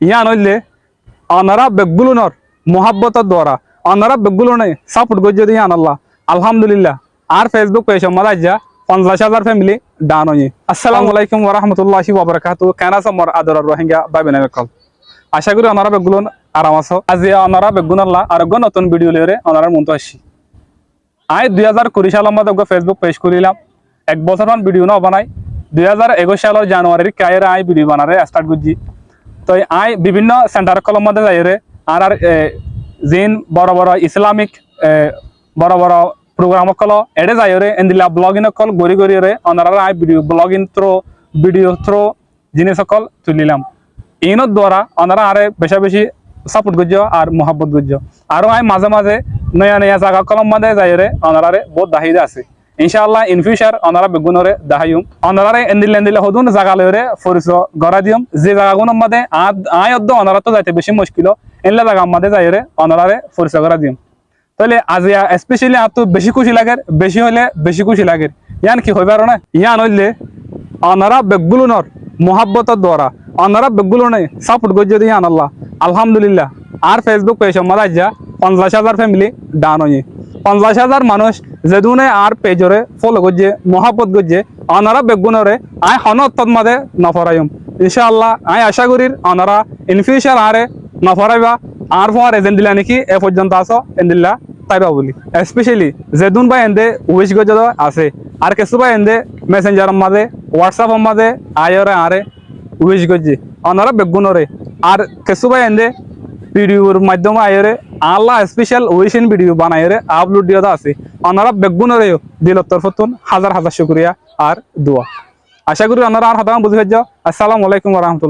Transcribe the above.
ইয়ান হইলে অনারা বেগুলুনর মোহাব্বতের দ্বারা অনারা বেগুলুনে সাপোর্ট করে যদি ইয়ান আল্লাহ আলহামদুলিল্লাহ আর ফেসবুক পেজ মারা যা 50,000 ফ্যামিলি ডান হয়ে। আসসালামু আলাইকুম ওয়া রাহমাতুল্লাহি ওয়া বারাকাতুহু। কেনা সমর আদর রোহিঙ্গা ভাই বোনের কল আশা করি অনারা বেগুলুন আরাম আছো। আজ অনারা বেগুন আল্লাহ আর নতুন ভিডিও লইরে অনারার মন তো আসি। আই 2020 সালের মধ্যে ফেসবুক পেজ খুলিলাম, 1 বছর মান ভিডিও না বানাই। 2021 সালের জানুয়ারির কায়ের আই ভিডিও বানারে স্টার্ট করছি। তো আই বিভিন্ন সেন্টার কলম মধ্যে যাইরে আর জিন বড় বড় ইসলামিক বড় বড় প্রোগ্রাম কল এডে যাইরে এন্দিলা ব্লগিং কল গড়ি গড়িয়ে অনারা আই video blogging through video through জিনিস সকল তুলিলাম। ইনোর দ্বারা অনারা আরে বেশি বেশি সাপোর্ট করছ আর মোহাব্বত করছ। আরো আই মাঝে মাঝে নয়া নয়া জায়গা কলম মধ্যে যাইরে অনারারে বহুত দাহিদা আছে। ইনশাআল্লাহ ইন ফিউচার অনারা বেগুনরে দাহাইম অনারারে এন্দিলে হদুন জায়গা লইরে পরিচয় গড়া দিম। যে জায়গাগুলোর মধ্যে আয় অদ্দ অনারা তো যাইতে বেশি মুশকিল এনলা জায়গার মধ্যে যাইরে অনারারে পরিচয় গড়া দিম। তাহলে আজিয়া স্পেশালি আর তো বেশি খুশি লাগে, বেশি হইলে বেশি খুশি লাগে। ইয়ান কি হইবার না ইয়ান হইলে অনারা বেগুলুনর মোহাব্বতের দ্বারা অনারা বেগুলুনে সাপোর্ট করে যদি ইয়ান আল্লাহ আলহামদুলিল্লাহ আর ফেসবুক পেজ মারা যা 50,000 ফ্যামিলি ডান হয়ে। 50,000 মানুষ যেদুনে আর পেজরে ফলো করছে মহাব্বত করছে অনারা বেগুনরে আই হনত্তর মাঝে নফরাইম। ইনশাআল্লাহ আই আশা করি অনারা ইন ফিউচার আরে নফরাইবা আর ফর এজেন্ট দিলা নাকি এ পর্যন্ত আসো এন্দিল্লা তাইবা বলি। স্পেশালি যেদুন বা এন্দে উইশ গজ আছে আর কিছু বা এন্দে মেসেঞ্জারের মাঝে হোয়াটসঅ্যাপের মাঝে আয়রে আরে উইশ গজে অনারা বেগুনরে আর কিছু বা এন্দে ভিডিওর মাধ্যমে আয়রে আল্লাহ স্পেশাল ওয়েশন ভিডিও বানাইরে আপলোড দিয়ে আছে। অনারা বেগুনরে দিলত তরফতুন হাজার হাজার শুকরিয়া আর দোয়া। আশা করি অনারা আর হাতাম বুঝে যাও। আসসালামু আলাইকুম ওয়া রাহমাতুল্লাহ।